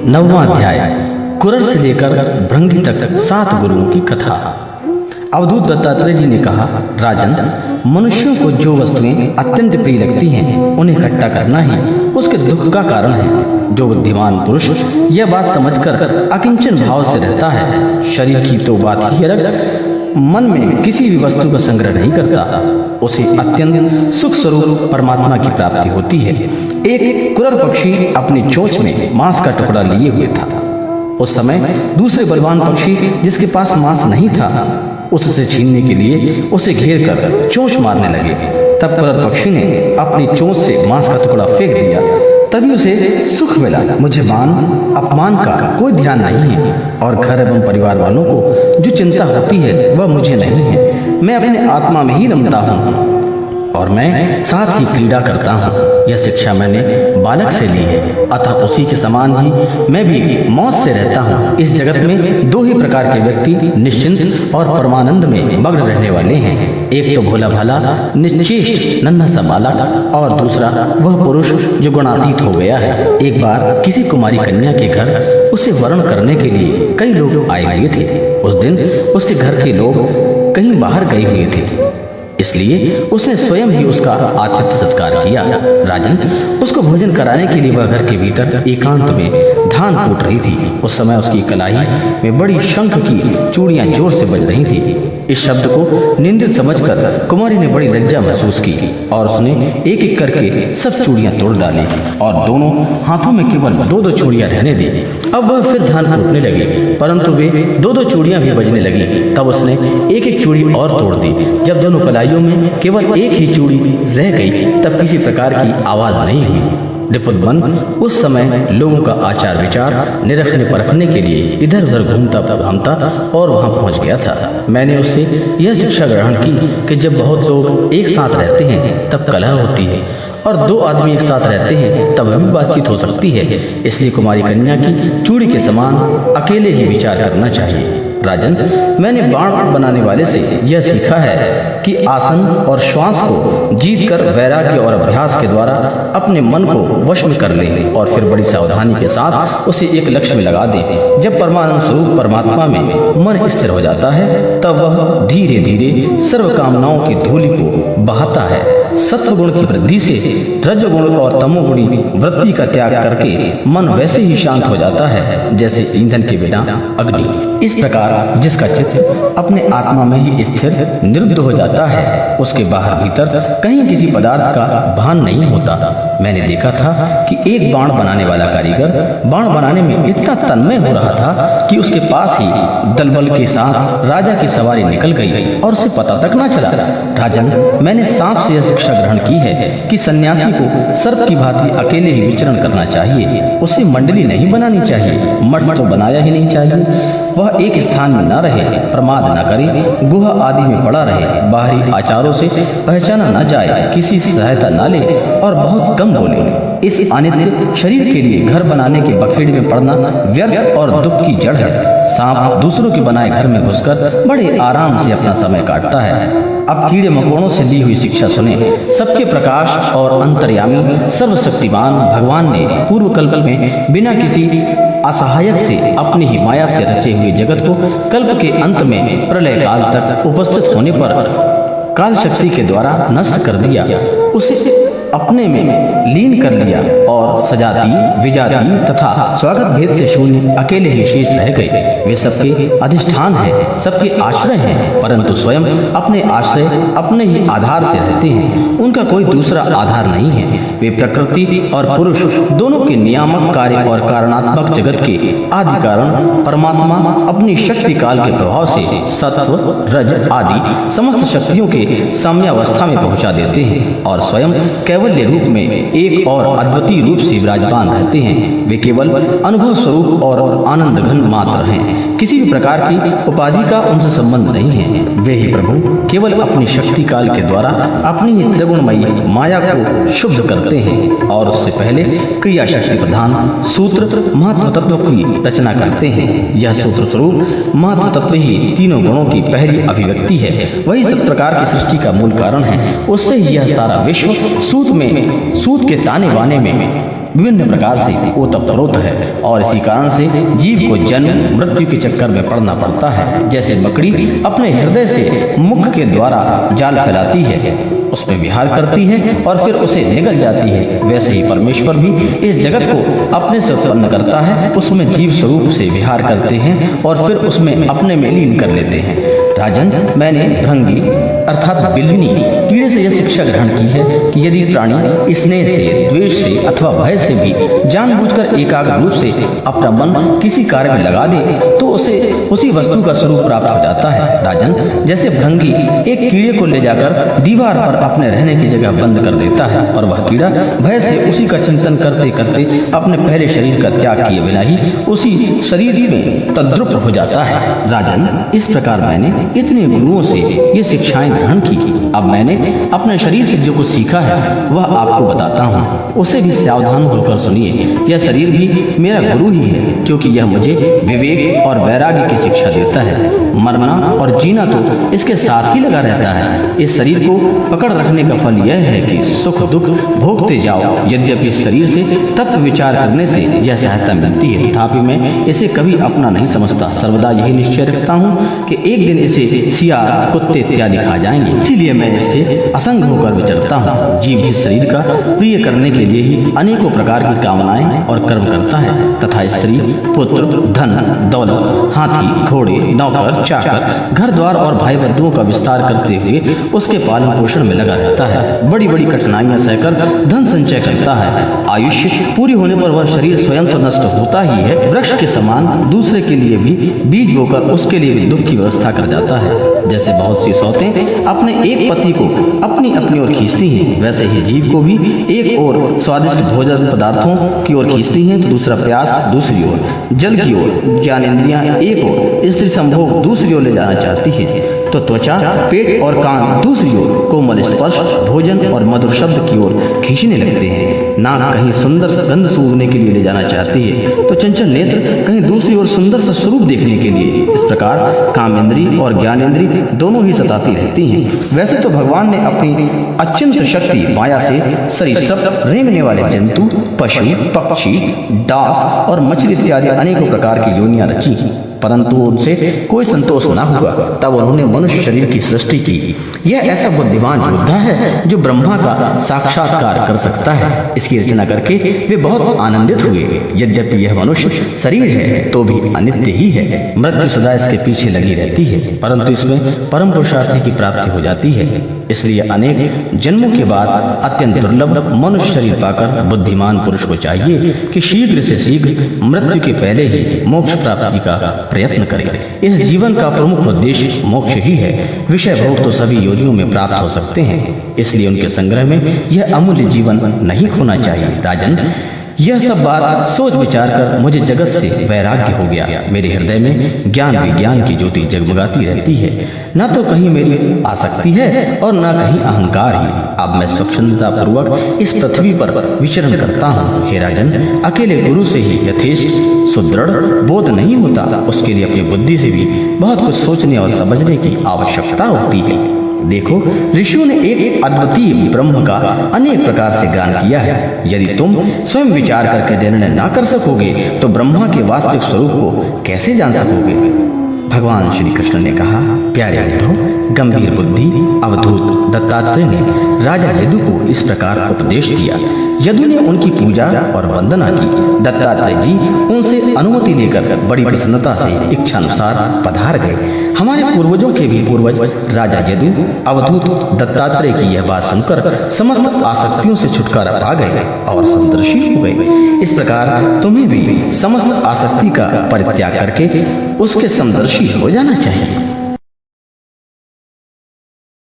9वां अध्याय। कुरर से लेकर भृंगी तक 7 गुरुओं की कथा। अवधूत दत्तात्रेय जी ने कहा, राजन, मनुष्यों को जो वस्तुएं अत्यंत प्रिय लगती हैं उन्हें इकट्ठा करना ही उसके दुख का कारण है। जो बुद्धिमान पुरुष यह बात समझकर अकिंचन भाव से रहता है, शरीर की तो बात ही अलग, मन में किसी भी वस्तु का संग्रह नहीं करता, उसे अत्यंत सुख स्वरूप परमात्मा की प्राप्ति होती है। एक कुरर पक्षी अपनी चोंच में मांस का टुकड़ा लिए हुए था। उस समय दूसरे बलवान पक्षी जिसके पास मांस नहीं था, उससे छीनने के लिए उसे घेर कर चोंच मारने लगे। तब कुरर पक्षी ने अपनी चोंच से मांस का टुकड़ा फेंक दिया। तभी उसे सुख मिला। मुझे मान अपमान का कोई ध्यान नहीं है और घर एवं परिवार वालों को जो चिंता होती है वह मुझे नहीं है। मैं अपने आत्मा में ही रमता हूँ और मैं साथ ही क्रीड़ा करता हूँ। यह शिक्षा मैंने बालक से ली है, अतः उसी के समान ही मैं भी मौज से रहता हूँ। इस जगत में 2 ही प्रकार के व्यक्ति निश्चिंत और परमानंद में मग्न रहने वाले हैं। एक तो भोला भाला निश्चेष्ट नन्हा सा बालक और दूसरा वह पुरुष जो गुणातीत हो गया है। एक बार किसी कुमारी कन्या के घर उसे वरण करने के लिए कई लोग आए हुए थे। उस दिन उसके घर के लोग कहीं बाहर गए हुए थे, इसलिए उसने स्वयं ही उसका आतिथ्य सत्कार किया। राजन, उसको भोजन कराने के लिए वह घर के भीतर एकांत में धान कूट रही थी। उस समय उसकी कलाई में बड़ी शंख की चूड़ियां जोर से बज रही थी। इस शब्द को निंदित समझकर कुमारी ने बड़ी लज्जा महसूस की और उसने एक एक करके सब चूड़ियां तोड़ डाली और दोनों हाथों में केवल 2-2 चूड़ियां रहने दी। अब वह फिर धान कूटने लगी, परंतु वे 2-2 चूड़ियां भी बजने लगी। तब उसने एक एक चूड़ी और तोड़ दी। जब दोनों कलाइयों में केवल एक ही चूड़ी रह गई, तब किसी प्रकार की आवाज नहीं हुई। डिपुतबन उस समय लोगों का आचार विचार निरखने परखने के लिए इधर उधर घूमता घामता और वहां पहुंच गया था। मैंने उससे यह शिक्षा ग्रहण की कि जब बहुत लोग एक साथ रहते हैं तब कलह होती है और 2 आदमी एक साथ रहते हैं तब भी बातचीत हो सकती है। इसलिए कुमारी कन्या की चूड़ी के समान अकेले ही विचार करना चाहिए। राजन, मैंने बाण बनाने वाले से यह सीखा है कि आसन और श्वास को जीतकर वैराग्य और अभ्यास के द्वारा अपने मन को वश में कर ले और फिर बड़ी सावधानी के साथ उसे एक लक्ष्य में लगा दे। जब परमानंद स्वरूप परमात्मा में मन स्थिर हो जाता है तब वह धीरे धीरे सर्व कामनाओं की धूलि को बहाता है। सत्व गुण की वृद्धि से रजोगुण और तमोगुणी वृत्ति का त्याग करके मन वैसे ही शांत हो जाता है जैसे ईंधन के बिना अग्नि। इस प्रकार जिसका चित्त अपने आत्मा में ही स्थिर निरुद्ध हो जाता है, उसके बाहर भीतर कहीं किसी पदार्थ का भान नहीं होता। मैंने देखा था कि एक बाण बनाने वाला कारीगर बाण बनाने में इतना तन्मय हो रहा था कि उसके पास ही दलबल के साथ राजा की सवारी निकल गई और उसे पता तक न चला। राजन, मैंने सांप से यह शिक्षा ग्रहण की है कि सन्यासी को सर्प की भांति अकेले ही विचरण करना चाहिए। उसे मंडली नहीं बनानी चाहिए, मठ तो बनाया ही नहीं चाहिए। वह एक स्थान में न रहे, प्रमाद न करे, गुहा आदि में पड़ा रहे, बाहरी आचारों से पहचाना न जाए, किसी से सहायता न ले और बहुत कम बोले। इस अनित्य शरीर के लिए घर बनाने के बखेड़ में पड़ना व्यर्थ और दुख की जड़ है। सांप दूसरों के बनाए घर में घुसकर बड़े आराम से अपना समय काटता है। अब कीड़े मकोड़ों से ली हुई शिक्षा सुने। सबके प्रकाश और अंतर्यामी सर्वशक्तिमान भगवान ने पूर्व कल्प में बिना किसी असहायक से अपनी ही माया से रचे हुए जगत को कल्प के अंत में प्रलय काल तक उपस्थित होने पर काल शक्ति के द्वारा नष्ट कर दिया। उसे अपने में लीन कर लिया और सजाति विजाति तथा स्वागत भेद से शून्य अकेले ही शेष रह गए। वे सबके अधिष्ठान हैं, सबके आश्रय हैं, परंतु स्वयं अपने आश्रय अपने ही आधार से रहते हैं। उनका कोई दूसरा आधार नहीं है। वे प्रकृति और पुरुष दोनों के नियामक कार्य और कारणात्मक जगत के आदि कारण परमात्मा अपनी शक्ति काल के प्रभाव से सत्व रज आदि समस्त शक्तियों के साम्यावस्था में पहुंचा देते हैं और स्वयं कैवल्य रूप में एक और अद्वितीय रूप से विराजमान रहते हैं। वे केवल अनुभव स्वरूप और आनंद घन मात्र हैं। किसी भी प्रकार की उपाधि का उनसे संबंध नहीं है। वे ही प्रभु केवल अपनी शक्ति काल के द्वारा अपनी ही त्रिगुणमयी माया को शुद्ध करते हैं और उससे पहले क्रिया शक्ति प्रधान सूत्र महत्व तत्व की रचना करते हैं। यह सूत्र स्वरूप महत्व तत्व ही तीनों गुणों की पहली अभिव्यक्ति है। वही सब प्रकार की सृष्टि का मूल कारण है। उससे ही यह सारा विश्व सूत के ताने बाने में विभिन्न प्रकार से ओतप्रोत है और इसी कारण से जीव को जन्म मृत्यु के चक्कर में पड़ना पड़ता है। जैसे बकरी अपने हृदय से मुख के द्वारा जाल फैलाती है, उसमें विहार करती है और फिर उसे निगल जाती है, वैसे ही परमेश्वर भी इस जगत को अपने से उत्पन्न करता है, उसमें जीव स्वरूप से विहार करते हैं और फिर उसमें अपने में लीन कर लेते हैं। राजन, मैंने भृंगी अर्थात बिल्लिनी कीड़े से यह शिक्षा ग्रहण की है कि यदि प्राणी स्नेह से, द्वेष से अथवा भय से भी जानबूझकर एकाग्र रूप से अपना मन किसी कार्य में लगा दे तो उसे उसी वस्तु का स्वरूप प्राप्त हो जाता है। राजन, जैसे भृंगी एक कीड़े को ले जाकर दीवार पर अपने रहने की जगह बंद कर देता है और वह कीड़ा भय से उसी का चिंतन करते करते अपने पहले शरीर का त्याग किए बिना ही उसी शरीर में तद्रुप हो जाता है। राजन, इस प्रकार मैंने इतने गुरुओं से ये शिक्षाएं ग्रहण की। अब मैंने अपने शरीर से जो कुछ सीखा है वह आपको बताता हूँ, उसे भी सावधान होकर सुनिए। यह शरीर भी मेरा गुरु ही है, क्योंकि यह मुझे विवेक और वैराग्य की शिक्षा देता है। मरना और जीना तो इसके साथ ही लगा रहता है। इस शरीर को पकड़ रखने का फल यह है कि सुख दुख भोगते जाओ। यद्यपि इस शरीर से तत्व विचार करने से यह सहायता मिलती है, तथापि मैं इसे कभी अपना नहीं समझता। सर्वदा यही निश्चय रखता हूँ कि एक दिन इसे सियार, कुत्ते इत्यादि खा जाएंगे, इसीलिए मैं इससे असंग होकर विचरता हूँ। जीव जिस शरीर का प्रिय करने के लिए ही अनेकों प्रकार की कामनाएं और कर्म करता है तथा स्त्री, पुत्र, धन, दौलत, हाथी, घोड़े, नौकर, चाकर, घर द्वार और भाई बंधुओं का विस्तार करते हुए उसके पालन पोषण में लगा रहता है। बड़ी बड़ी कठिनाइयां सहकर धन संचय करता है। आयुष्य पूरी होने पर वह शरीर स्वयं तो नष्ट होता ही है, वृक्ष के समान दूसरे के लिए भी बीज बोकर उसके लिए भी दुख की व्यवस्था कर जाता है। जैसे बहुत सी सौतें अपने एक पति को अपनी अपनी ओर खींचती हैं, वैसे ही जीव को भी एक ओर स्वादिष्ट भोजन पदार्थों की ओर खींचती हैं तो दूसरा प्यास दूसरी ओर, जल की ओर, ज्ञानेंद्रियां एक ओर, स्त्री संभोग दूसरी ओर ले जाना चाहती है तो त्वचा, पेट और कान दूसरी ओर, कोमल स्पर्श, भोजन और मधुर शब्द की ओर खींचने लगते हैं। नाक कहीं सुंदर गंध सूंघने के लिए ले जाना चाहती है तो चंचल नेत्र कहीं दूसरी ओर सुंदर सा स्वरूप देखने के लिए। इस प्रकार कामेंद्री और ज्ञानेंद्री दोनों ही सताती रहती हैं। वैसे तो भगवान ने अपनी अत्यंत शक्ति माया से सरीसृप, रेंगने वाले जंतु, पशु, पक्षी, डास और मछली इत्यादि अनेकों प्रकार की योनियां रची, परंतु उनसे कोई संतोष न हुआ। तब उन्होंने मनुष्य शरीर की सृष्टि की। यह ऐसा बुद्धिमान योद्धा है जो ब्रह्मा का साक्षात्कार कर सकता है। इसकी रचना करके वे बहुत आनंदित हुए। यद्यपि यह मनुष्य शरीर है तो भी अनित्य ही है। मृत्यु सदा इसके पीछे लगी रहती है, परंतु इसमें परम पुरुषार्थी की प्राप्ति हो जाती है। इसलिए अनेक जन्मों के बाद अत्यंत दुर्लभ मनुष्य शरीर पाकर बुद्धिमान पुरुष को चाहिए कि शीघ्र से शीघ्र मृत्यु के पहले ही मोक्ष प्राप्ति का प्रयत्न करे। इस जीवन का प्रमुख उद्देश्य मोक्ष ही है। विषय भोग तो सभी योनियों में प्राप्त हो सकते हैं, इसलिए उनके संग्रह में यह अमूल्य जीवन नहीं खोना चाहिए। राजन, यह सब बात सोच विचार कर मुझे जगत से वैराग्य हो गया। मेरे हृदय में ज्ञान विज्ञान की ज्योति जगमगाती रहती है। न तो कहीं मेरी आसक्ति है और न कहीं अहंकार ही। अब मैं स्वच्छंदता पूर्वक इस पृथ्वी पर विचरण करता हूँ। हे राजन, अकेले गुरु से ही यथेष्ट सुदृढ़ बोध नहीं होता, उसके लिए अपनी बुद्धि से भी बहुत कुछ सोचने और समझने की आवश्यकता होती है। देखो, ऋषियों ने एक अद्वितीय ब्रह्म का अनेक प्रकार से ज्ञान किया है। यदि तुम स्वयं विचार करके निर्णय ना कर सकोगे तो ब्रह्मा के वास्तविक स्वरूप को कैसे जान सकोगे? भगवान श्री कृष्ण ने कहा, प्यारे उद्धव, गंभीर बुद्धि अवधूत दत्तात्रेय ने राजा यदु को इस प्रकार उपदेश दिया। यदु ने उनकी पूजा और वंदना की। दत्तात्रेय जी उनसे अनुमति लेकर बड़ी प्रसन्नता से इच्छानुसार पधार गए। हमारे पूर्वजों के भी पूर्वज राजा यदु अवधूत दत्तात्रेय की यह बात सुनकर समस्त आसक्तियों से छुटकारा पा गए और समदर्शी हो गए। इस प्रकार तुम्हें भी समस्त आसक्ति का परित्याग करके उसके समदर्शी हो जाना चाहिए।